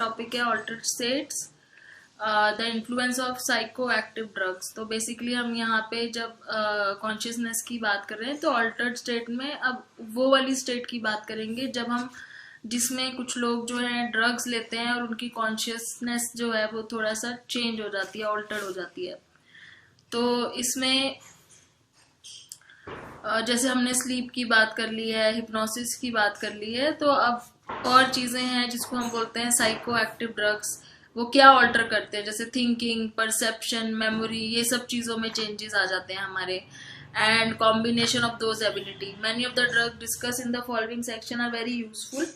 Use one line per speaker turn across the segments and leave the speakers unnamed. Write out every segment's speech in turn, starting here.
Topic है altered states, the influence of psycho active drugs. तो basically हम यहाँ पे जब कॉन्शियसनेस की बात कर रहे हैं तो ऑल्टर्ड स्टेट में अब वो वाली स्टेट की बात करेंगे जब हम जिसमें कुछ लोग जो है ड्रग्स लेते हैं और उनकी कॉन्शियसनेस जो है वो थोड़ा सा चेंज हो जाती है, ऑल्टर्ड हो जाती है। तो इसमें जैसे हमने स्लीप की बात कर ली है, हिप्नोसिस की बात कर ली है, तो अब और चीजें हैं जिसको हम बोलते हैं साइको एक्टिव ड्रग्स। वो क्या ऑल्टर करते हैं, जैसे थिंकिंग, परसेप्शन, मेमोरी, ये सब चीजों में चेंजेस आ जाते हैं हमारे। And combination of those ability, many of the drug discuss in the following section are very useful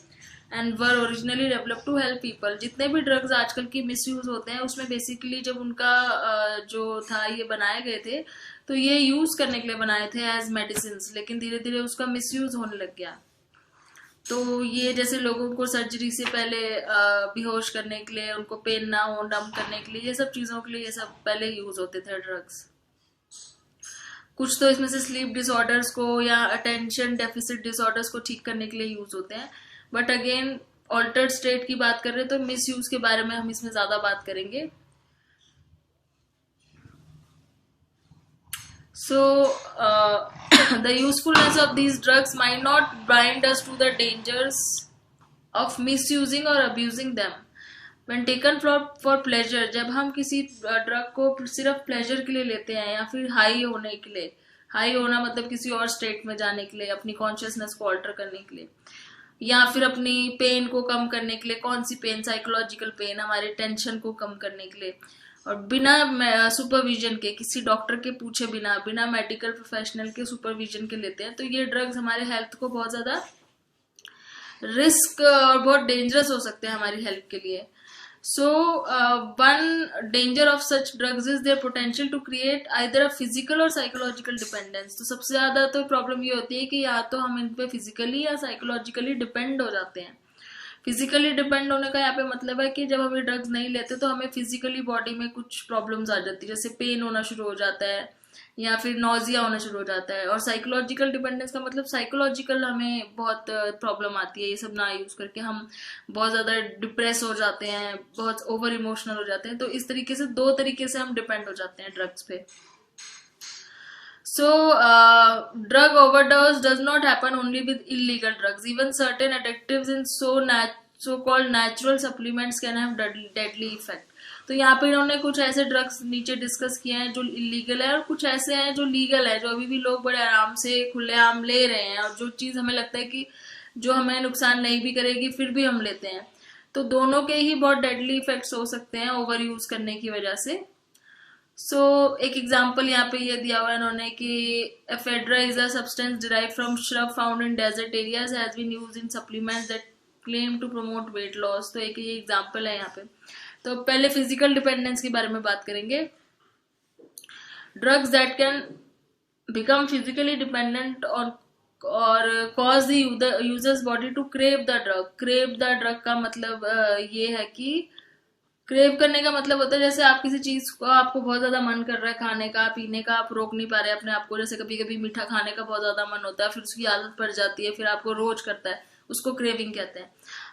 and were originally develop to help people. जितने भी ड्रग्स आजकल की मिस यूज होते हैं उसमें बेसिकली जब उनका जो था ये बनाए गए थे तो ये यूज करने के लिए बनाए थे एज मेडिसिन, लेकिन धीरे धीरे उसका मिस यूज होने लग गया। तो ये जैसे लोगों को सर्जरी से पहले बेहोश करने के लिए, उनको पेन ना हो, डम करने के लिए, ये सब चीजों के लिए ये सब पहले यूज होते थे ड्रग्स। कुछ तो इसमें से स्लीप डिसऑर्डर्स को या अटेंशन डेफिसिट डिसऑर्डर्स को ठीक करने के लिए यूज होते हैं। बट अगेन ऑल्टर्ड स्टेट की बात कर रहे हैं तो मिस यूज के बारे में हम इसमें ज्यादा बात करेंगे। So, the usefulness of these drugs might not blind us to the dangers of misusing or abusing them. When taken for pleasure, जब हम किसी ड्रग को सिर्फ प्लेजर के लिए लेते हैं या फिर हाई होने के लिए, हाई होना मतलब किसी और स्टेट में जाने के लिए, अपनी कॉन्शियसनेस को ऑल्टर करने के लिए, या फिर अपनी पेन को कम करने के लिए, कौन सी पेन, साइकोलॉजिकल पेन, हमारे टेंशन को कम करने के लिए, और बिना सुपरविजन के, किसी डॉक्टर के पूछे बिना, बिना मेडिकल प्रोफेशनल के सुपरविजन के लेते हैं, तो ये ड्रग्स हमारे हेल्थ को बहुत ज्यादा रिस्क और बहुत डेंजरस हो सकते हैं हमारी हेल्थ के लिए। So one danger of such drugs is their potential to create either a physical or psychological dependence. तो सबसे ज्यादा तो प्रॉब्लम ये होती है कि या तो हम इन पे फिजिकली या साइकोलॉजिकली डिपेंड हो जाते हैं। फिजिकली डिपेंड होने का यहाँ पे मतलब है कि जब हम ये ड्रग्स नहीं लेते तो हमें फिजिकली बॉडी में कुछ प्रॉब्लम्स आ जाती है, जैसे पेन होना शुरू हो जाता है या फिर नोजिया होना शुरू हो जाता है। और साइकोलॉजिकल डिपेंडेंस का मतलब साइकोलॉजिकल हमें बहुत प्रॉब्लम आती है, ये सब ना यूज करके हम बहुत ज्यादा डिप्रेस हो जाते हैं, बहुत ओवर इमोशनल हो जाते हैं। तो इस तरीके से दो तरीके से हम डिपेंड हो जाते हैं ड्रग्स पे। So, drug overdose does not happen only with illegal drugs. Even certain additives in so-called natural supplements can have deadly effect. तो यहाँ पे इन्होंने कुछ ऐसे ड्रग्स नीचे डिस्कस किए हैं जो इलीगल है और कुछ ऐसे हैं जो लीगल है, जो अभी भी लोग बड़े आराम से खुलेआम ले रहे हैं, और जो चीज हमें लगता है कि जो हमें नुकसान नहीं भी करेगी फिर भी हम लेते हैं। तो दोनों के ही बहुत डेडली इफेक्ट्स हो सकते हैं ओवर यूज करने की वजह से। एक एग्जाम्पल यहाँ पे ये दिया हुआ है इन्होंने कि ephedra is a substance derive from shrub found in desert areas has been used in supplements that claim to promote weight loss. तो एक ये एग्जाम्पल है यहाँ पे। तो पहले फिजिकल डिपेंडेंस के बारे में बात करेंगे। Drugs that can become physically dependent और cause the user's body to crave the drug. Crave the drug का मतलब ये है कि क्रेव करने का मतलब होता है जैसे आप किसी चीज को, आपको बहुत ज्यादा मन कर रहा है खाने का, पीने का, आप रोक नहीं पा रहे अपने आप को। जैसे कभी कभी मीठा खाने का बहुत ज्यादा मन होता है, फिर उसकी आदत पड़ जाती है, फिर आपको रोज करता है, उसको क्रेविंग कहते हैं।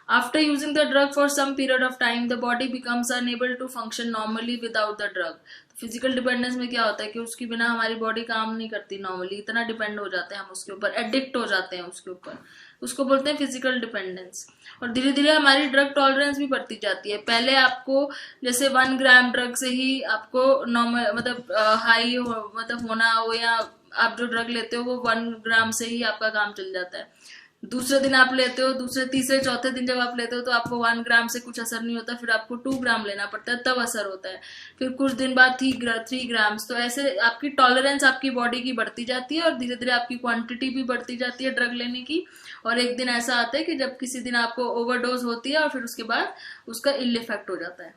After using the drug for some period of time the body becomes unable to function normally without the drug. Physical dependence में क्या होता है कि उसके बिना हमारी बॉडी काम नहीं करती नॉर्मली, इतना डिपेंड हो जाते हैं हम उसके ऊपर, एडिक्ट हो जाते हैं उसके ऊपर, उसको बोलते हैं फिजिकल डिपेंडेंस। और धीरे धीरे हमारी ड्रग टॉलरेंस भी बढ़ती जाती है। पहले आपको जैसे 1 ग्राम ड्रग से ही आपको नॉर्मल मतलब हाई हो, मतलब होना हो, या आप जो ड्रग लेते हो वो 1 ग्राम से ही आपका काम चल जाता है। दूसरे दिन आप लेते हो, दूसरे तीसरे चौथे दिन जब आप लेते हो तो आपको 1 ग्राम से कुछ असर नहीं होता, फिर आपको 2 ग्राम लेना पड़ता है, तब असर होता है। फिर कुछ दिन बाद 3 ग्राम्स। तो ऐसे आपकी टॉलरेंस आपकी बॉडी की बढ़ती जाती है और धीरे धीरे आपकी क्वांटिटी भी बढ़ती जाती है ड्रग लेने की। और एक दिन ऐसा आता है कि जब किसी दिन आपको ओवरडोज होती है और फिर उसके बाद उसका इल इफेक्ट हो जाता है।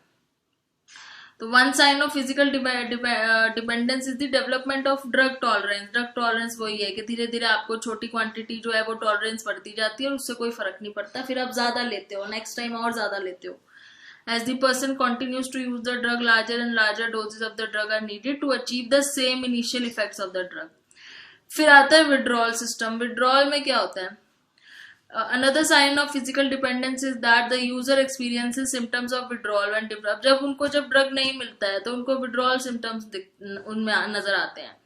तो one sine of physical dependence is the development of drug tolerance. Drug tolerance वही है कि धीरे धीरे आपको छोटी क्वांटिटी जो है वो टॉलरेंस बढ़ती जाती है और उससे कोई फर्क नहीं पड़ता, फिर आप ज्यादा लेते हो, नेक्स्ट टाइम और ज्यादा लेते हो। As the person continues to use the drug, larger and larger doses of the drug are needed to achieve the same initial effects of the drug. फिर आता है विड्रॉल सिस्टम। विड्रॉल में क्या होता है, Another sign of physical dependence is that the user experiences symptoms of withdrawal when developed. जब drug नहीं मिलता है तो उनको withdrawal symptoms उनमें नजर आते हैं.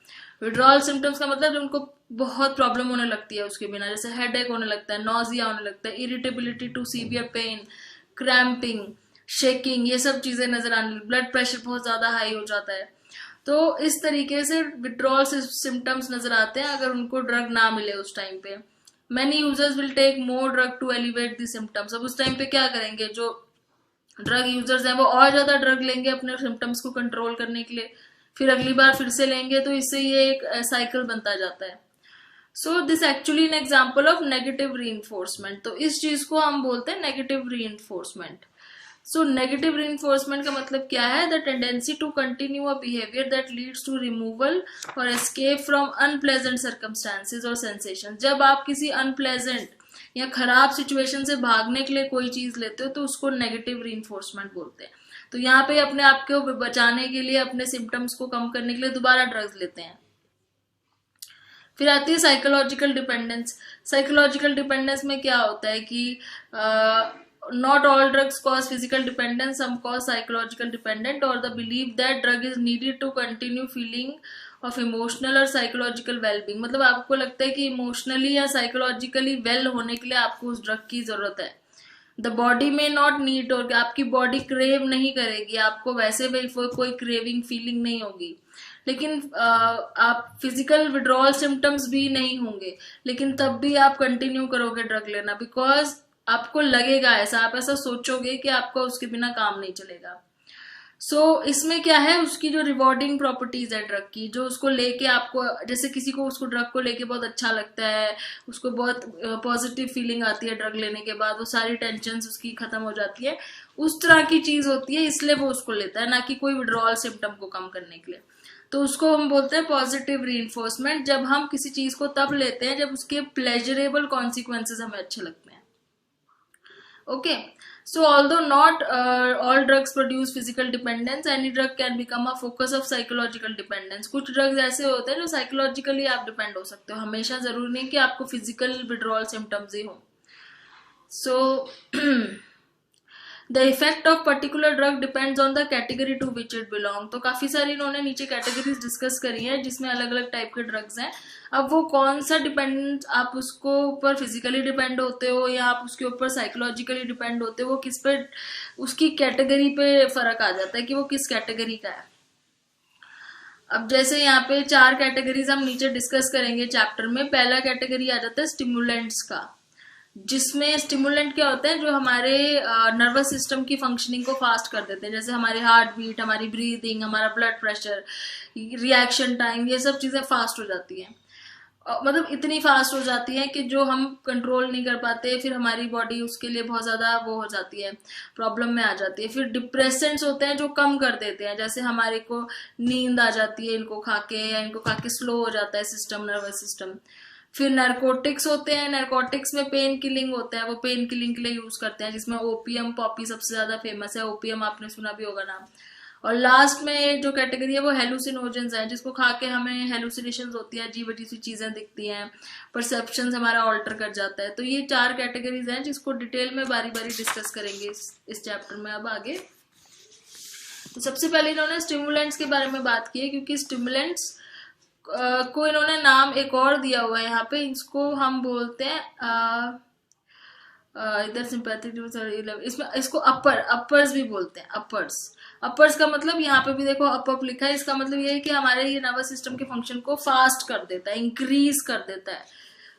withdrawal symptoms का मतलब उनको बहुत प्रॉब्लम होने लगती है उसके बिना, जैसे हेडेक होने लगता है, नॉजिया होने लगता है, irritability to severe pain, cramping, shaking, ये सब चीजें नजर आने, ब्लड प्रेशर बहुत ज्यादा हाई हो जाता है. तो इस तरीके से विड्रॉल सिम्टम्स नजर आते हैं अगर उनको ड्रग ना मिले उस टाइम पे. Many users will take more drug to elevate the symptoms. अब उस टाइम पे क्या करेंगे, जो ड्रग यूजर्स हैं वो और ज्यादा ड्रग लेंगे अपने सिम्टम्स को कंट्रोल करने के लिए, फिर अगली बार फिर से लेंगे, तो इससे ये एक साइकिल बनता जाता है. So this actually an example of negative reinforcement. तो इस चीज को हम बोलते हैं negative reinforcement. So negative reinforcement का मतलब क्या है? The tendency to continue a behaviour that leads to removal or escape from unpleasant circumstances or sensation. जब आप किसी अनप्लेजेंट या खराब सिचुएशन से भागने के लिए कोई चीज लेते हो तो उसको नेगेटिव रीइंफोर्समेंट बोलते हैं. तो यहाँ पे अपने आप को बचाने के लिए, अपने सिम्टम्स को कम करने के लिए दोबारा ड्रग्स लेते हैं. फिर आती है साइकोलॉजिकल डिपेंडेंस. साइकोलॉजिकल डिपेंडेंस में क्या होता है कि not all drugs cause physical dependence, some cause psychological dependent, or the belief that drug is needed to continue feeling of emotional or psychological well-being. मतलब आपको लगता है कि इमोशनली या साइकोलॉजिकली वेल होने के लिए आपको उस ड्रग की जरूरत है. द बॉडी में नॉट नीड, और आपकी बॉडी क्रेव नहीं करेगी, आपको वैसे भी कोई क्रेविंग फीलिंग नहीं होगी, लेकिन आप फिजिकल विड्रॉल सिम्टम्स भी नहीं होंगे, लेकिन तब भी आप कंटिन्यू करोगे ड्रग लेना, बिकॉज आपको लगेगा ऐसा, आप ऐसा सोचोगे कि आपको उसके बिना काम नहीं चलेगा. सो इसमें क्या है, उसकी जो रिवॉर्डिंग प्रॉपर्टीज है ड्रग की, जो उसको लेके आपको, जैसे किसी को उसको ड्रग को लेके बहुत अच्छा लगता है, उसको बहुत पॉजिटिव फीलिंग आती है ड्रग लेने के बाद, वो सारी टेंशन उसकी खत्म हो जाती है, उस तरह की चीज होती है, इसलिए वो उसको लेता है, ना कि कोई विड्रॉल सिम्टम को कम करने के लिए. तो उसको हम बोलते हैं पॉजिटिव रीइंफोर्समेंट. जब हम किसी चीज को तब लेते हैं जब उसके प्लेजरेबल कॉन्सिक्वेंसेज हमें अच्छे लगते हैं. Okay, so although not all drugs produce physical dependence, any drug can become a focus of psychological dependence. कुछ ड्रग्स ऐसे होते हैं जो साइकोलॉजिकली आप डिपेंड हो सकते हो, हमेशा जरूरी नहीं कि आपको फिजिकल विड्रॉल सिम्टम्स ही हो. So the effect of particular drug depends on the category to which it belong. तो काफी सारी इन्होंने नीचे कैटेगरीज डिस्कस करी है जिसमें अलग अलग टाइप के ड्रग्स हैं. अब वो कौन सा डिपेंड, आप उसको ऊपर फिजिकली डिपेंड होते हो या आप उसके ऊपर साइकोलॉजिकली डिपेंड होते हो, वो किस पे, उसकी कैटेगरी पे फर्क आ जाता है कि वो किस कैटेगरी का है. अब जैसे यहाँ पे 4 कैटेगरीज हम नीचे डिस्कस करेंगे चैप्टर में. पहला कैटेगरी आ जाता है स्टिमुलेंट्स का, जिसमें स्टिमुलेंट क्या होते हैं, जो हमारे नर्वस सिस्टम की फंक्शनिंग को फास्ट कर देते हैं, जैसे हमारे हार्ट बीट, हमारी ब्रीदिंग, हमारा ब्लड प्रेशर, रिएक्शन टाइम, ये सब चीजें फास्ट हो जाती हैं. मतलब इतनी फास्ट हो जाती है कि जो हम कंट्रोल नहीं कर पाते, फिर हमारी बॉडी उसके लिए बहुत ज्यादा वो हो जाती है, प्रॉब्लम में आ जाती है. फिर डिप्रेसेंट्स होते हैं जो कम कर देते हैं, जैसे हमारे को नींद आ जाती है इनको खा के, या इनको खा के स्लो हो जाता है सिस्टम, नर्वस सिस्टम. फिर नारकोटिक्स होते हैं, नारकोटिक्स में पेन किलिंग होता है, वो पेन किलिंग के लिए यूज करते हैं, जिसमें ओपियम, पॉपी सबसे ज्यादा फेमस है. ओपियम आपने सुना भी होगा नाम. और लास्ट में जो कैटेगरी है वो हेलुसिनोजेंस है, जिसको खा के हमें हेलुसिनेशंस होती है, अजीब अजीब सी चीजें दिखती हैं, परसेप्शंस हमारा ऑल्टर कर जाता है. तो ये 4 कैटेगरीज हैं जिसको डिटेल में बारी बारी डिस्कस करेंगे इस चैप्टर में अब आगे. तो सबसे पहले इन्होंने स्टिमुलेंट्स के बारे में बात की है, क्योंकि स्टिमुलेंट्स को इन्होंने नाम एक और दिया हुआ है यहाँ पे, इसको हम बोलते हैं इधर सिंपैथेटिक, इसमें इसको अपर्स भी बोलते हैं. अपर्स का मतलब यहाँ पे भी देखो अप लिखा है, इसका मतलब ये है कि हमारे ये नर्वस सिस्टम के फंक्शन को फास्ट कर देता है, इंक्रीज कर देता है.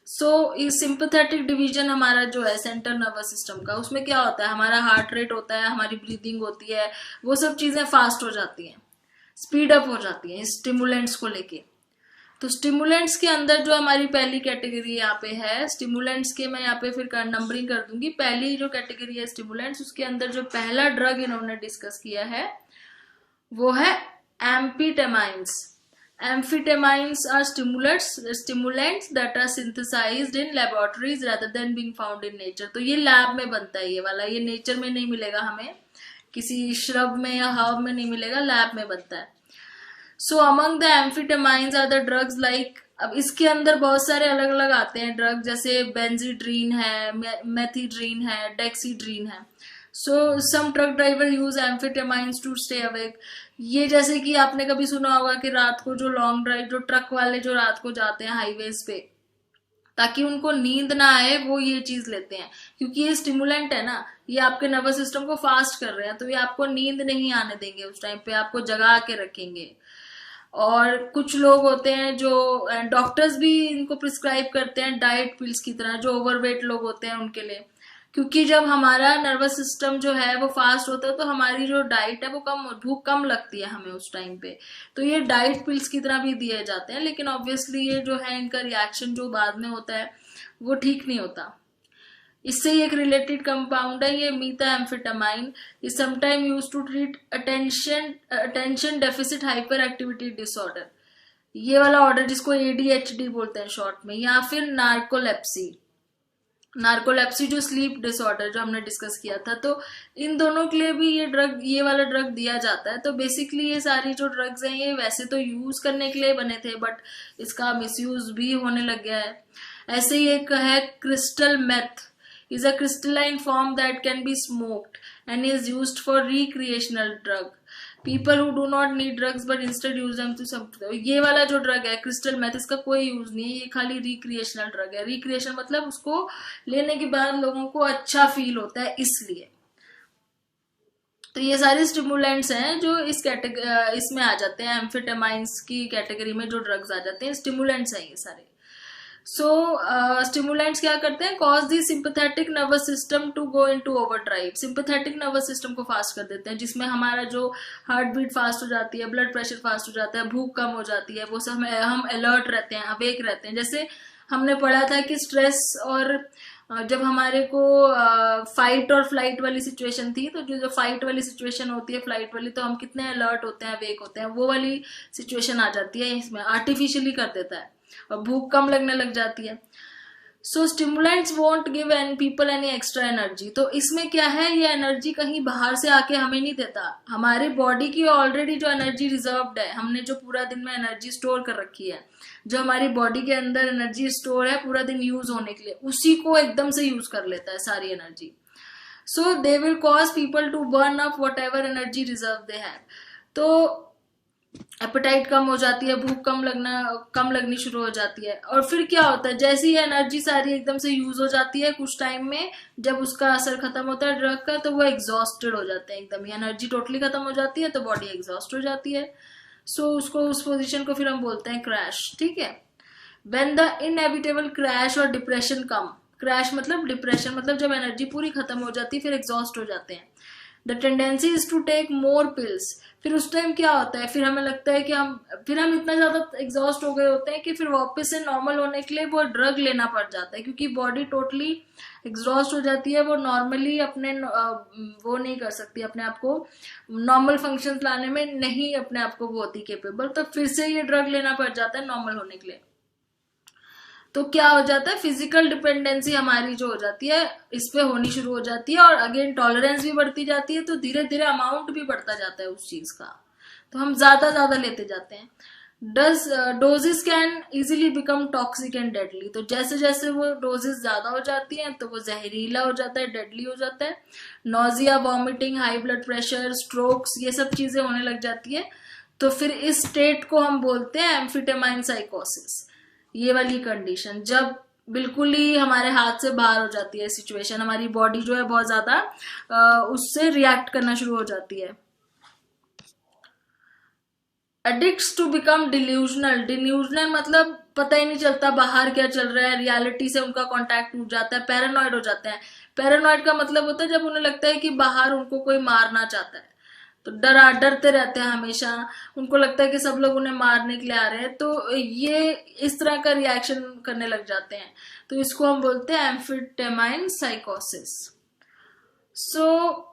सो ये सिंपैथेटिक डिवीजन हमारा जो है सेंट्रल नर्वस सिस्टम का, उसमें क्या होता है, हमारा हार्ट रेट होता है, हमारी ब्रीदिंग होती है, वो सब चीजें फास्ट हो जाती हैं, स्पीड अप हो जाती हैं स्टिमुलेंट्स को लेके. तो स्टिमुलेंट्स के अंदर जो हमारी पहली कैटेगरी यहाँ पे है, स्टिमुलेंट्स के मैं यहाँ पे फिर नंबरिंग कर दूंगी. पहली जो कैटेगरी है स्टिमुलेंट्स, उसके अंदर जो पहला ड्रग इन्होंने डिस्कस किया है वो है amphetamines. Amphetamines are stimulants that are synthesised in laboratories rather than being found in nature. तो ये लैब में बनता है ये वाला, ये नेचर में नहीं मिलेगा हमें, किसी श्रब में या हर्ब में नहीं मिलेगा, लैब में बनता है. So among the amphetamines are the drugs like, अब इसके अंदर बहुत सारे अलग अलग आते हैं ड्रग, जैसे बेंजीड्रीन है, मेथीड्रीन है, डेक्सीड्रीन है. So some truck driver use amphetamines to stay awake. ये जैसे कि आपने कभी सुना होगा कि रात को जो लॉन्ग ड्राइव, जो ट्रक वाले जो रात को जाते हैं हाईवेज पे, ताकि उनको नींद ना आए, वो ये चीज लेते हैं, क्योंकि ये स्टिमुलेंट है ना, ये आपके नर्वस सिस्टम को फास्ट कर रहे हैं, तो ये आपको नींद नहीं आने देंगे, उस टाइम पे आपको जगा के रखेंगे. और कुछ लोग होते हैं जो डॉक्टर्स भी इनको प्रिस्क्राइब करते हैं डाइट पिल्स की तरह, जो ओवरवेट लोग होते हैं उनके लिए, क्योंकि जब हमारा नर्वस सिस्टम जो है वो फास्ट होता है तो हमारी जो डाइट है वो कम, भूख कम लगती है हमें उस टाइम पे, तो ये डाइट पिल्स की तरह भी दिए जाते हैं. लेकिन ऑब्वियसली ये जो है इनका रिएक्शन जो बाद में होता है वो ठीक नहीं होता. इससे एक रिलेटेड कंपाउंड है ये methamphetamine, is sometime used to treat attention deficit hyperactivity disorder, ये वाला ऑर्डर जिसको ADHD बोलते हैं शॉर्ट में, या फिर नार्कोलेप्सी. नार्कोलेप्सी जो स्लीप डिसऑर्डर जो हमने डिस्कस किया था, तो इन दोनों के लिए भी ये ड्रग, ये वाला ड्रग दिया जाता है. तो बेसिकली ये सारी जो ड्रग्स हैं ये वैसे तो यूज करने के लिए बने थे, बट इसका मिसयूज भी होने लग गया है. ऐसे ही एक है crystal meth, is a crystalline form that can be smoked and is used for recreational drug. People who do not need drugs but instead use them to some. ये वाला जो ड्रग है क्रिस्टल मेथ, इसका कोई use नहीं है, ये खाली रिक्रिएशनल ड्रग है. रिक्रिएशन मतलब उसको लेने के बाद लोगों को अच्छा फील होता है, इसलिए. तो ये सारे स्टिमुलेंट्स हैं जो इस कैटेगरी, इसमें आ जाते हैं, एम्फेटामाइंस की कैटेगरी में जो ड्रग्स आ जाते हैं, स्टिमुलेंट्स हैं ये सारे. सो स्टिमुलेंट्स क्या करते हैं, cause the sympathetic nervous system to go into overdrive. Sympathetic nervous system को फास्ट कर देते हैं, जिसमें हमारा जो हार्ट बीट फास्ट हो जाती है, ब्लड प्रेशर फास्ट हो जाता है, भूख कम हो जाती है, वो सब हम अलर्ट रहते हैं, अवेक रहते हैं. जैसे हमने पढ़ा था कि स्ट्रेस और जब हमारे को फाइट और फ्लाइट वाली सिचुएशन थी, तो जो फाइट वाली सिचुएशन होती है, फ्लाइट वाली, तो हम कितने अलर्ट होते हैं, अवेक होते हैं, वो वाली सिचुएशन आ जाती है इसमें, आर्टिफिशियली कर देता है, और भूख कम लगने लग जाती है. So stimulants won't give an people any extra energy. तो इसमें क्या है, ये एनर्जी कहीं बाहर से आके हमें नहीं देता, हमारी बॉडी की ऑलरेडी जो एनर्जी रिजर्व्ड है, हमने जो पूरा दिन में एनर्जी स्टोर कर रखी है, जो हमारी बॉडी के अंदर एनर्जी स्टोर है पूरा दिन यूज होने के लिए, उसी को एकदम से यूज कर लेता है सारी energy. So they will cause people to burn up whatever energy reserve they have. तो एपेटाइट कम हो जाती है, भूख कम लगनी शुरू हो जाती है. और फिर क्या होता है, जैसे ही एनर्जी सारी एकदम से यूज हो जाती है कुछ टाइम में, जब उसका असर खत्म होता है ड्रग का, तो वो एग्जॉस्टेड हो जाते हैं, एकदम ही एनर्जी टोटली खत्म हो जाती है, तो बॉडी एग्जॉस्ट हो जाती है. सो उसको, उस पोजीशन को फिर हम बोलते हैं क्रैश. ठीक है. व्हेन द इनएविटेबल क्रैश और डिप्रेशन कम, क्रैश मतलब डिप्रेशन मतलब जब एनर्जी पूरी खत्म हो जाती है, फिर एग्जॉस्ट हो जाते हैं. The tendency is to take more pills. फिर उस टाइम क्या होता है, फिर हमें लगता है कि हम इतना ज्यादा एग्जॉस्ट हो गए होते हैं कि फिर वापस से नॉर्मल होने के लिए वो ड्रग लेना पड़ जाता है, क्योंकि बॉडी टोटली एग्जॉस्ट हो जाती है, वो नॉर्मली अपने वो नहीं कर सकती, अपने आप को नॉर्मल फंक्शंस लाने में नहीं अपने आप को वो होती केपेबल, तो फिर से ये ड्रग लेना पड़ जाता है नॉर्मल होने के लिए. तो क्या हो जाता है, फिजिकल डिपेंडेंसी हमारी जो हो जाती है इस पे होनी शुरू हो जाती है, और अगेन टॉलरेंस भी बढ़ती जाती है, तो धीरे धीरे अमाउंट भी बढ़ता जाता है उस चीज का, तो हम ज्यादा लेते जाते हैं. Doses can easily become toxic and deadly. तो जैसे जैसे वो डोजेस ज्यादा हो जाती हैं तो वो जहरीला हो जाता है, डेडली हो जाता है. Nausea, vomiting, high blood pressure, strokes, ये सब चीजें होने लग जाती है. तो फिर इस स्टेट को हम बोलते हैं एम्फिटेमाइन साइकोसिस. ये वाली कंडीशन जब बिल्कुल ही हमारे हाथ से बाहर हो जाती है सिचुएशन, हमारी बॉडी जो है बहुत ज्यादा उससे रिएक्ट करना शुरू हो जाती है. Addicts to become delusional. Delusional मतलब पता ही नहीं चलता बाहर क्या चल रहा है, रियलिटी से उनका कांटेक्ट टूट जाता है, पैरानॉइड हो जाते हैं. पैरानॉइड का मतलब होता है जब उन्हें लगता है कि बाहर उनको कोई मारना चाहता है, तो डरते रहते हैं हमेशा, उनको लगता है कि सब लोग उन्हें मारने के लिए आ रहे हैं, तो ये इस तरह का रिएक्शन करने लग जाते हैं. तो इसको हम बोलते हैं एम्फिटेमाइन साइकोसिस. सो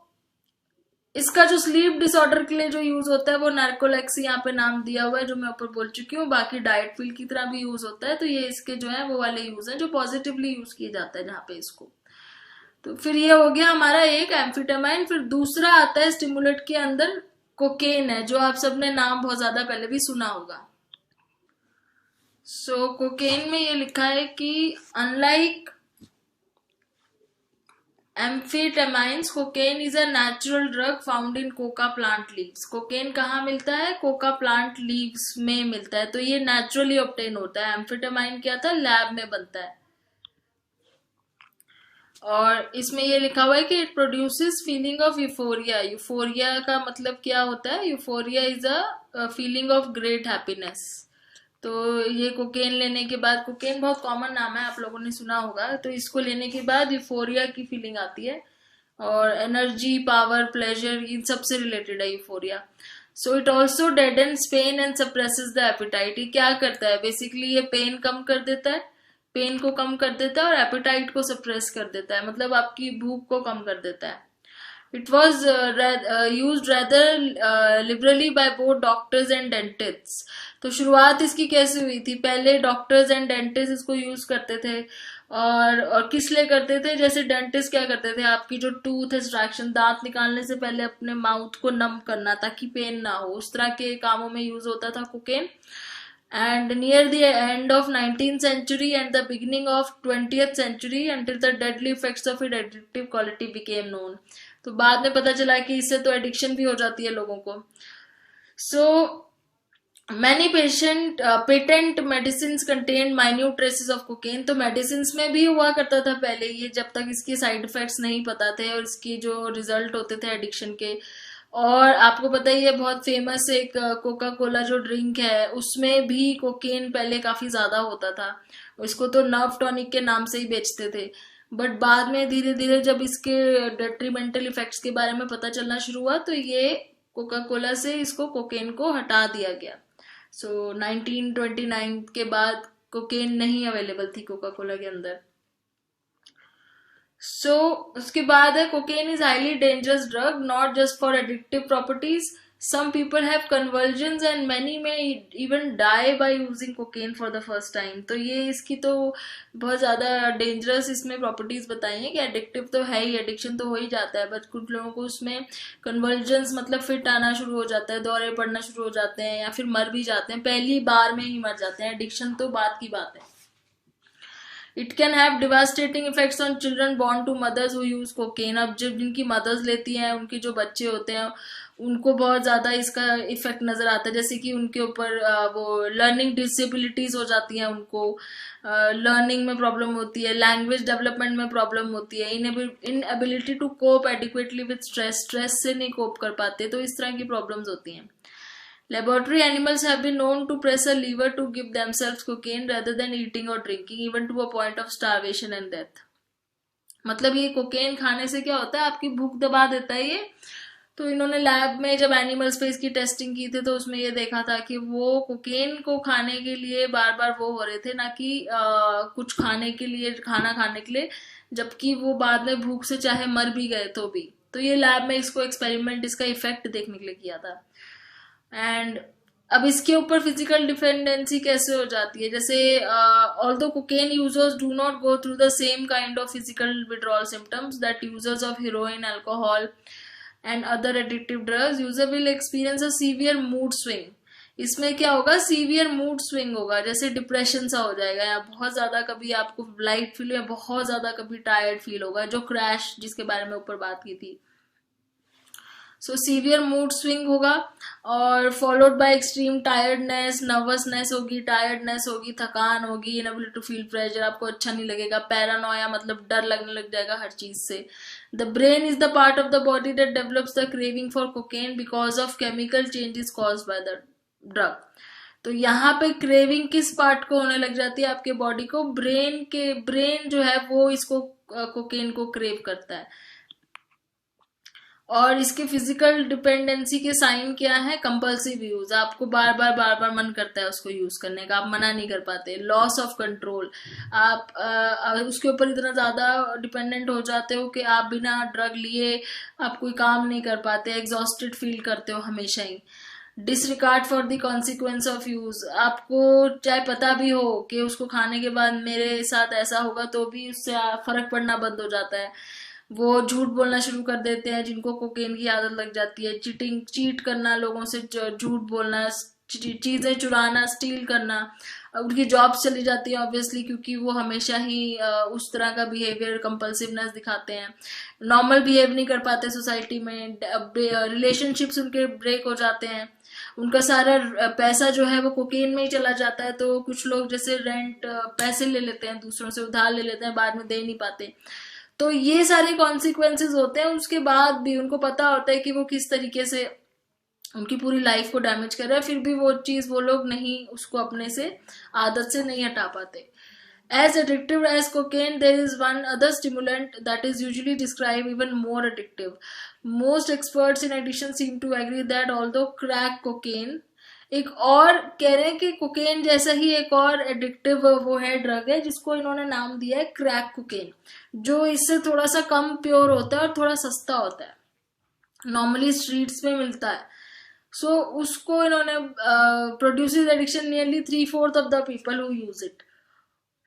इसका जो स्लीप डिसऑर्डर के लिए जो यूज होता है वो नार्कोलेक्सी यहाँ पे नाम दिया हुआ है, जो मैं ऊपर बोल चुकी हूँ. बाकी डाइट पिल की तरह भी यूज होता है. तो ये इसके जो है वो वाले यूज है जो पॉजिटिवली यूज किए जाता है जहाँ पे इसको. तो फिर ये हो गया हमारा एक एम्फिटेमाइन. फिर दूसरा आता है स्टिमुलेट के अंदर कोकेन है, जो आप सबने नाम बहुत ज्यादा पहले भी सुना होगा। सो कोकेन में ये लिखा है कि unlike amphetamines, cocaine is a natural drug found in coca plant leaves. Cocaine कहाँ मिलता है? कोका प्लांट लीव्स में मिलता है, तो ये नेचुरली ऑब्टेन होता है। एम्फेटामाइन क्या था? लैब में बनता है। और इसमें ये लिखा हुआ है कि it produces feeling of euphoria. Euphoria का मतलब क्या होता है? Euphoria is a feeling of great happiness. तो ये कोकेन लेने के बाद, कोकेन बहुत कॉमन नाम है, आप लोगों ने सुना होगा, तो इसको लेने के बाद यूफोरिया की फीलिंग आती है, और एनर्जी, पावर, प्लेजर, इन सब से रिलेटेड है euphoria. So it also deadens pain and suppresses the appetite. ये क्या करता है? बेसिकली ये पेन कम कर देता है, पेन को कम कर देता है, और एपिटाइट को सप्रेस कर देता है, मतलब आपकी भूख को कम कर देता है। It was used rather liberally by both doctors and dentists. तो शुरुआत इसकी कैसे हुई थी? पहले डॉक्टर्स एंड डेंटिस्ट इसको यूज करते थे, और किस लिए करते थे? जैसे डेंटिस्ट क्या करते थे, आपकी जो टूथ एक्सट्रैक्शन, दांत निकालने से पहले अपने माउथ को नम करना ताकि पेन ना हो, उस तरह के कामों में यूज होता था cocaine. And near the end of 19th century and the beginning of 20th century, until the deadly effects of its addictive quality became known. तो बाद में पता चला कि इससे तो एडिक्शन भी हो जाती है लोगों को। So many patent medicine contain minute traces of cocaine. तो मेडिसिन में भी हुआ करता था पहले ये, जब तक इसके साइड इफेक्ट्स नहीं पता थे और इसकी जो रिजल्ट होते थे एडिक्शन के। और आपको पता ही है, बहुत फेमस एक कोका कोला जो ड्रिंक है, उसमें भी कोकेन पहले काफी ज्यादा होता था। इसको तो नर्व टॉनिक के नाम से ही बेचते थे, बट बाद में धीरे धीरे जब इसके डेट्रीमेंटल इफेक्ट्स के बारे में पता चलना शुरू हुआ, तो ये कोका कोला से इसको कोकेन को हटा दिया गया। सो 1929 के बाद कोकेन नहीं अवेलेबल थी कोका कोला के अंदर। सो उसके बाद है, cocaine is highly dangerous drug, not just for addictive properties. Some people have convulsions and many may even die by using cocaine for the first time. तो ये इसकी तो बहुत ज्यादा डेंजरस इसमें प्रॉपर्टीज बताई हैं कि एडिक्टिव तो है ही, एडिक्शन तो हो ही जाता है, बट कुछ लोगों को उसमें कन्वर्जन्स मतलब फिट आना शुरू हो जाता है, दौरे पड़ना शुरू हो जाते हैं, या फिर मर भी जाते हैं, पहली बार में ही मर जाते हैं। एडिक्शन तो बात की बात है। It can have devastating effects on children born to mothers who use cocaine. अब जब जिनकी मदर्स लेती हैं, उनके जो बच्चे होते हैं, उनको बहुत ज्यादा इसका इफेक्ट नजर आता है, जैसे कि उनके ऊपर वो लर्निंग डिसेबिलिटीज हो जाती हैं, उनको लर्निंग में प्रॉब्लम होती है, लैंग्वेज डेवलपमेंट में प्रॉब्लम होती है, inability to cope adequately with stress, stress से नहीं कोप कर पाते, तो इस तरह की प्रॉब्लम्स होती हैं। Laboratory animals have been known to press a lever to give themselves cocaine rather than eating or drinking, even to a point of starvation and death. मतलब ये कोकेन खाने से क्या होता है, आपकी भूख दबा देता है ये। तो इन्होंने लैब में जब एनिमल्स पे इसकी टेस्टिंग की थी, तो उसमें ये देखा था कि वो कोकेन को खाने के लिए बार बार वो हो रहे थे, ना कि कुछ खाने के लिए, खाना खाने के लिए, जबकि वो बाद में भूख से चाहे मर भी गए तो भी। तो ये लैब में इसको एक्सपेरिमेंट, इसका इफेक्ट देखने के लिए किया था। एंड अब इसके ऊपर फिजिकल डिपेंडेंसी कैसे हो जाती है? जैसे although cocaine users do not go through the same kind of physical withdrawal symptoms that users of heroin, alcohol and other addictive drugs, user will experience a severe mood swing. इसमें क्या होगा? Severe mood swing होगा, जैसे depression सा हो जाएगा, या बहुत ज्यादा कभी आपको लाइट फील, या बहुत ज्यादा कभी टायर्ड फील होगा, जो क्रैश जिसके बारे में ऊपर बात की थी। सो सीवियर मूड स्विंग होगा, और followed by extreme tiredness, nervousness होगी, टायर्डनेस होगी, थकान होगी, इनएबिलिटी टू फील प्रेशर, आपको अच्छा नहीं लगेगा, पैरानोया मतलब डर लगने लग जाएगा हर चीज से। The brain is the part of the body that develops the craving for cocaine because of chemical changes caused by the drug. तो यहाँ पे क्रेविंग किस पार्ट को होने लग जाती है आपके बॉडी को? ब्रेन जो है वो इसको कोकेन को क्रेव करता है। और इसके फिजिकल डिपेंडेंसी के साइन क्या है? कंपल्सिव यूज, आपको बार बार मन करता है उसको यूज करने का, आप मना नहीं कर पाते। लॉस ऑफ कंट्रोल, आप उसके ऊपर इतना ज्यादा डिपेंडेंट हो जाते हो कि आप बिना ड्रग लिए आप कोई काम नहीं कर पाते, एग्जॉस्टेड फील करते हो हमेशा ही। Disregard for the consequence of use, आपको चाहे पता भी हो कि उसको खाने के बाद मेरे साथ ऐसा होगा, तो भी उससे फर्क पड़ना बंद हो जाता है। वो झूठ बोलना शुरू कर देते हैं, जिनको कोकेन की आदत लग जाती है, चीट करना, लोगों से झूठ बोलना, चीजें चुराना, स्टील करना। उनकी जॉब चली जाती है ऑब्वियसली, क्योंकि वो हमेशा ही उस तरह का बिहेवियर, कंपल्सिवनेस दिखाते हैं, नॉर्मल बिहेव नहीं कर पाते सोसाइटी में, रिलेशनशिप्स उनके ब्रेक हो जाते हैं, उनका सारा पैसा जो है वो कोकेन में ही चला जाता है। तो कुछ लोग जैसे रेंट पैसे ले लेते हैं, दूसरों से उधार ले लेते हैं, बाद में दे नहीं पाते। तो ये सारे कॉन्सिक्वेंसेस होते हैं। उसके बाद भी उनको पता होता है कि वो किस तरीके से उनकी पूरी लाइफ को डैमेज कर रहा है, फिर भी वो चीज वो लोग नहीं, उसको अपने से आदत से नहीं हटा पाते। As addictive as cocaine, there is one other stimulant that is usually described even more addictive. Most experts in addiction seem to agree that although crack cocaine, एक और कह रहे हैं कि कोकेन जैसा ही एक और एडिक्टिव वो है ड्रग है, जिसको इन्होंने नाम दिया है क्रैक कोकेन, जो इससे थोड़ा सा कम प्योर होता है और थोड़ा सस्ता होता है, नॉर्मली स्ट्रीट्स में मिलता है। सो उसको इन्होंने produces addiction nearly 3/4 of the people who use it.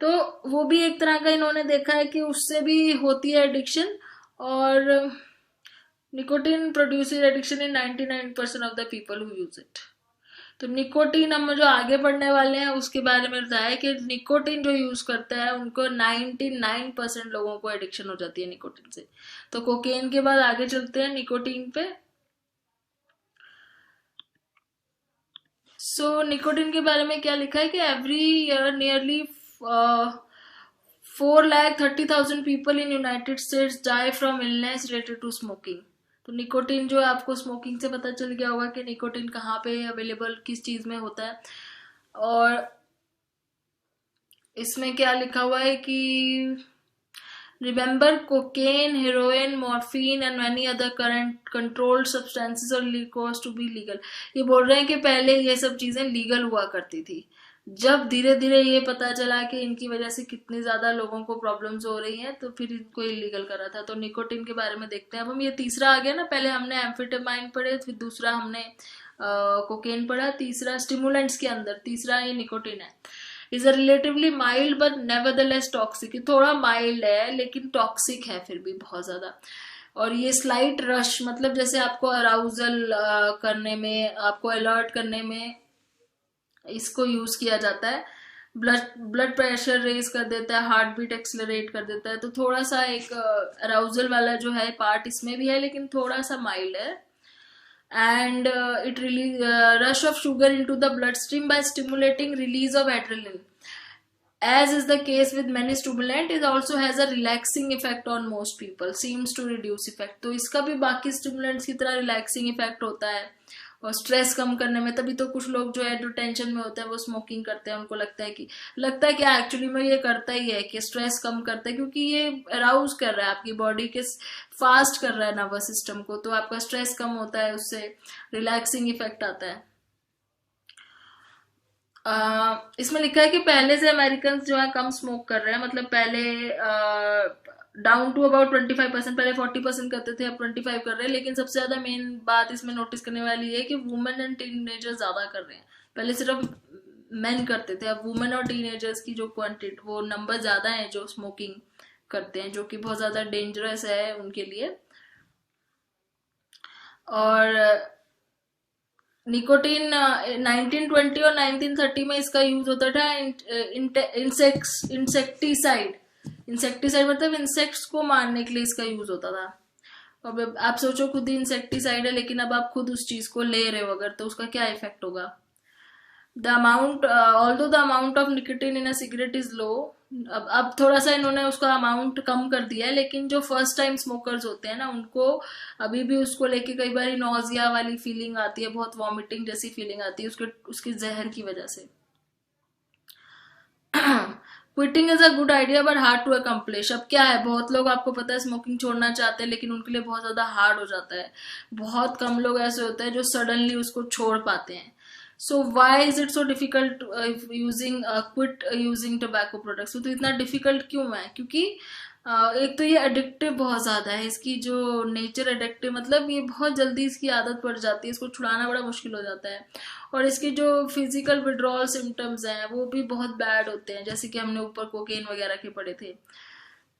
तो वो भी एक तरह का इन्होंने देखा है कि उससे भी होती है एडिक्शन। और nicotine produces addiction in 99% of the people who use it. तो निकोटीन, हम जो आगे बढ़ने वाले हैं उसके बारे में बताया है कि निकोटीन जो यूज करता है उनको 99% लोगों को एडिक्शन हो जाती है निकोटीन से। तो कोकेन के बाद आगे चलते हैं निकोटीन पे। सो निकोटीन के बारे में क्या लिखा है कि every year nearly 4,30,000 people in United States die from illness related to smoking. तो निकोटीन जो आपको स्मोकिंग से पता चल गया होगा कि निकोटीन कहाँ पे अवेलेबल, किस चीज में होता है। और इसमें क्या लिखा हुआ है कि remember cocaine, heroin, morphine and many other current controlled substances और लिकोस टू बी लीगल। ये बोल रहे हैं कि पहले ये सब चीजें लीगल हुआ करती थी, जब धीरे धीरे ये पता चला कि इनकी वजह से कितनी ज्यादा लोगों को प्रॉब्लम्स हो रही हैं, तो फिर इनको इलीगल करा था। तो निकोटीन के बारे में देखते हैं। अब हम ये तीसरा आ गया ना, पहले हमने एम्फेटामाइन पढ़े, फिर दूसरा हमने कोकेन पढ़ा, तीसरा स्टिमुलेंट्स के अंदर तीसरा ये निकोटीन है। Is a relatively mild but nevertheless toxic. थोड़ा माइल्ड है लेकिन टॉक्सिक है फिर भी बहुत ज्यादा। और ये स्लाइट रश, मतलब जैसे आपको अराउजल करने में, आपको अलर्ट करने में इसको यूज किया जाता है। ब्लड प्रेशर रेज कर देता है, हार्ट बीट एक्सेलरेट कर देता है। तो थोड़ा सा एक अराउजल वाला जो है पार्ट इसमें भी है, लेकिन थोड़ा सा माइल्ड है। and it release rush of sugar into the bloodstream by stimulating release of adrenaline. As is the case with many stimulant, it also has a relaxing effect on most people, seems to reduce effect. तो इसका भी बाकी stimulants की तरह relaxing effect होता है और stress कम करने में। तभी तो कुछ लोग जो है जो टेंशन में होते हैं वो स्मोकिंग करते हैं, उनको लगता है कि एक्चुअली में ये करता ही है कि स्ट्रेस कम करता है, क्योंकि ये अराउज कर रहा है आपकी बॉडी के, फास्ट कर रहा है नर्वस सिस्टम को, तो आपका स्ट्रेस कम होता है, उससे रिलैक्सिंग इफेक्ट आता है। इसमें लिखा है कि पहले से अमेरिकन जो है कम स्मोक कर रहे हैं, मतलब पहले डाउन टू अबाउट 25%, पहले 40% करते थे, अब 25 कर रहे हैं। लेकिन सबसे ज्यादा मेन बात इसमें नोटिस करने वाली है कि वुमेन एंड टीनेजर्स ज्यादा कर रहे हैं। पहले सिर्फ मेन करते थे, अब वुमेन और टीनेजर्स की जो क्वांटिटी, वो नंबर ज्यादा है जो स्मोकिंग करते हैं, जो कि बहुत ज्यादा डेंजरस है उनके लिए। और निकोटीन 1920 और 1930 में इसका यूज होता था इंसेक्टिसाइड मतलब इंसेक्ट्स को मारने के लिए इसका यूज होता था। अब आप सोचो, खुद ही इंसेक्टिसाइड है, लेकिन अब आप खुद उस चीज को ले रहे हो अगर, तो उसका क्या इफेक्ट होगा। The amount although the amount of nicotine in a cigarette is low. अब थोड़ा सा इन्होंने उसका अमाउंट कम कर दिया है, लेकिन जो फर्स्ट टाइम स्मोकर्स होते हैं ना, उनको अभी भी उसको लेके कई बार नॉजिया वाली फीलिंग आती है, बहुत वॉमिटिंग जैसी फीलिंग आती है उसके जहर की वजह से। Quitting is a good idea but hard to accomplish. अब क्या है, बहुत लोग आपको पता है स्मोकिंग छोड़ना चाहते हैं, लेकिन उनके लिए बहुत ज्यादा हार्ड हो जाता है। बहुत कम लोग ऐसे होते हैं जो सडनली उसको छोड़ पाते हैं। So why is it so difficult quit using tobacco products? तो इतना डिफिकल्ट क्यों है? क्योंकि एक तो ये एडिक्टिव बहुत ज्यादा है, इसकी जो नेचर एडिक्टिव, मतलब ये बहुत जल्दी इसकी आदत पड़ जाती है, इसको छुड़ाना बड़ा मुश्किल हो जाता है। और इसके जो फिजिकल विड्रॉल सिम्टम्स हैं वो भी बहुत बैड होते हैं, जैसे कि हमने ऊपर कोकेन वगैरह के पढ़े थे।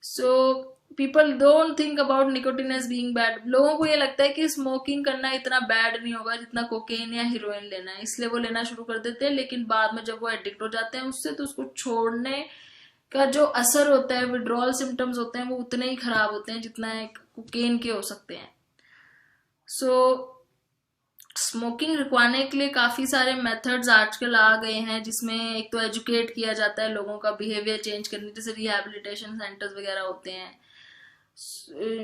So people don't think about nicotine as being bad. लोगों को ये लगता है कि स्मोकिंग करना इतना बैड नहीं होगा जितना कोकेन या हीरोइन लेना है, इसलिए वो लेना शुरू कर देते हैं। लेकिन बाद में जब वो एडिक्ट हो जाते हैं उससे, तो उसको छोड़ने का जो असर होता है, विड्रॉल सिम्टम्स होते हैं, वो उतने ही खराब होते हैं जितना एक कोकेन के हो सकते हैं। सो स्मोकिंग रुकवाने के लिए काफी सारे मेथड्स आजकल आ गए हैं, जिसमें एक तो एजुकेट किया जाता है लोगों का बिहेवियर चेंज करने, जैसे रिहैबिलिटेशन सेंटर्स वगैरह होते हैं।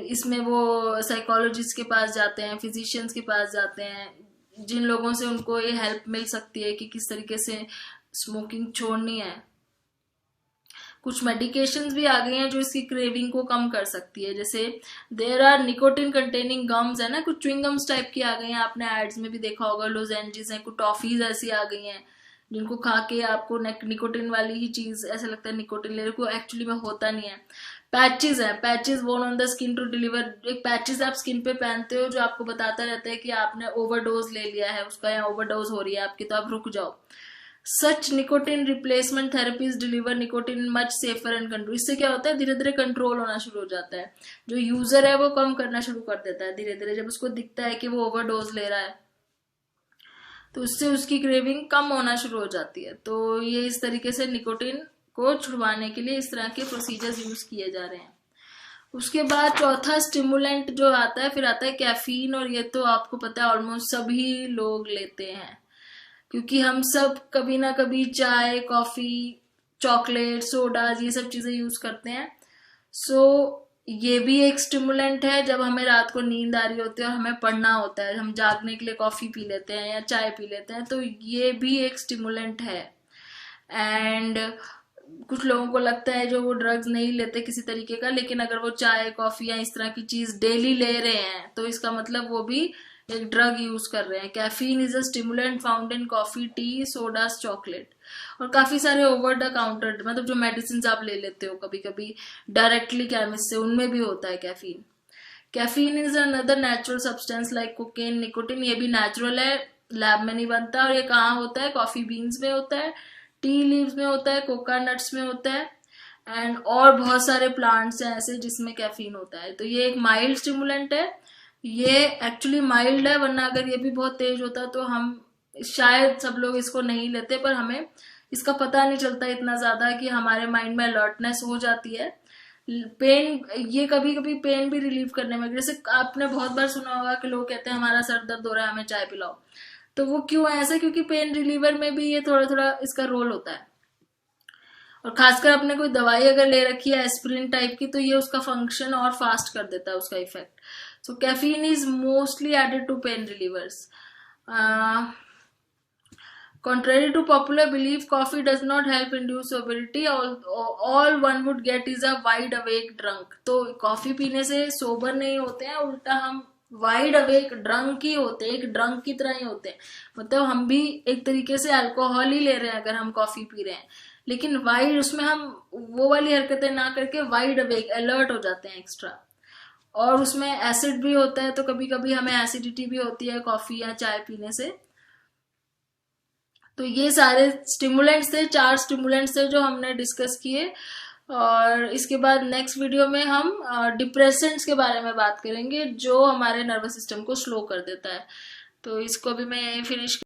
इसमें वो साइकोलॉजिस्ट के पास जाते हैं, फिजिशियंस के पास जाते हैं, जिन लोगों से उनको ये हेल्प मिल सकती है कि किस तरीके से स्मोकिंग छोड़नी है। कुछ मेडिकेशंस भी आ गई हैं जो इसकी क्रेविंग को कम कर सकती है, जैसे there are nicotine containing gums है ना, कुछ च्युइंग गम्स टाइप की आ गई हैं, आपने एड्स में भी देखा होगा, लोजेंजेस हैं, कुछ टॉफीज ऐसी आ गई हैं जिनको खा के आपको निकोटिन वाली ही चीज ऐसा लगता है निकोटिन ले रहे को, एक्चुअली में होता नहीं है। पैचेस है, patches worn on the skin to deliver, एक पैचेस आप स्किन पे पहनते हो जो आपको बताता रहता है कि आपने ओवरडोज ले लिया है उसका, या ओवरडोज हो रही है आपकी, तो आप रुक जाओ। Such nicotine replacement therapies deliver nicotine much safer and control. इससे क्या होता है, धीरे धीरे कंट्रोल होना शुरू हो जाता है। जो यूजर है वो कम करना शुरू कर देता है धीरे धीरे, जब उसको दिखता है कि वो ओवरडोज ले रहा है तो उससे उसकी क्रेविंग कम होना शुरू हो जाती है। तो ये इस तरीके से निकोटिन को छुड़वाने के लिए इस तरह के प्रोसीजर्स यूज किए जा रहे हैं। उसके बाद चौथा स्टिमुलेंट जो आता है, फिर आता है कैफीन, और ये तो आपको पता है ऑलमोस्ट सभी लोग लेते हैं, क्योंकि हम सब कभी ना कभी चाय, कॉफी, चॉकलेट, सोडाज ये सब चीजें यूज करते हैं। सो ये भी एक स्टिमुलेंट है। जब हमें रात को नींद आ रही होती है और हमें पढ़ना होता है, हम जागने के लिए कॉफी पी लेते हैं या चाय पी लेते हैं, तो ये भी एक स्टिमुलेंट है। एंड कुछ लोगों को लगता है जो वो ड्रग्स नहीं लेते किसी तरीके का, लेकिन अगर वो चाय, कॉफी या इस तरह की चीज डेली ले रहे हैं तो इसका मतलब वो भी एक ड्रग यूज कर रहे हैं। Caffeine is a stimulant found in coffee, T, sodas, chocolate, और काफी सारे ओवर द काउंटर, मतलब जो मेडिसिन आप ले लेते हो कभी कभी डायरेक्टली केमिस्ट से, उनमें भी होता है caffeine. Caffeine is another natural substance like cocaine, nicotine, ये भी नेचुरल है, लैब में नहीं बनता। और ये कहाँ होता है, कॉफी बीन्स में होता है, टी लीव्स में होता है, कोका नट्स में होता है, एंड और बहुत सारे प्लांट्स हैं ऐसे जिसमें कैफीन होता है। तो ये एक माइल्ड स्टिमुलेंट है। ये एक्चुअली माइल्ड है, वरना अगर ये भी बहुत तेज होता तो हम शायद सब लोग इसको नहीं लेते, पर हमें इसका पता नहीं चलता इतना ज्यादा कि हमारे माइंड में अलर्टनेस हो जाती है। पेन, ये कभी कभी पेन भी रिलीव करने में, जैसे आपने बहुत बार सुना होगा कि लोग कहते हैं हमारा सर दर्द हो रहा है हमें चाय पिलाओ, तो वो क्यों है ऐसा, क्योंकि पेन रिलीवर में भी ये थोड़ा थोड़ा इसका रोल होता है। और खासकर आपने कोई दवाई अगर ले रखी है एस्पिरिन टाइप की, तो ये उसका फंक्शन और फास्ट कर देता है, उसका effect. So caffeine is mostly added to pain relievers. Contrary to popular belief, coffee does not help induce sobriety. All one would get is a wide awake drunk. तो कॉफी पीने से sober नहीं होते हैं, उल्टा हम वाइड अवेक ड्रंक ही होते हैं, एक ड्रंक की तरह ही होते हैं। मतलब हम भी एक तरीके से अल्कोहल ही ले रहे हैं अगर हम कॉफी पी रहे हैं, लेकिन वाइड, उसमें हम वो वाली हरकतें ना करके वाइड अवेक, अलर्ट हो जाते हैं एक्स्ट्रा। और उसमें एसिड भी होता है, तो कभी कभी हमें एसिडिटी भी होती है कॉफी या चाय पीने से। तो ये सारे स्टिमुलेंट्स थे, 4 स्टिमुलेंट्स थे जो हमने डिस्कस किए। और इसके बाद नेक्स्ट वीडियो में हम डिप्रेसेंट्स के बारे में बात करेंगे, जो हमारे नर्वस सिस्टम को स्लो कर देता है। तो इसको भी मैं यही फिनिश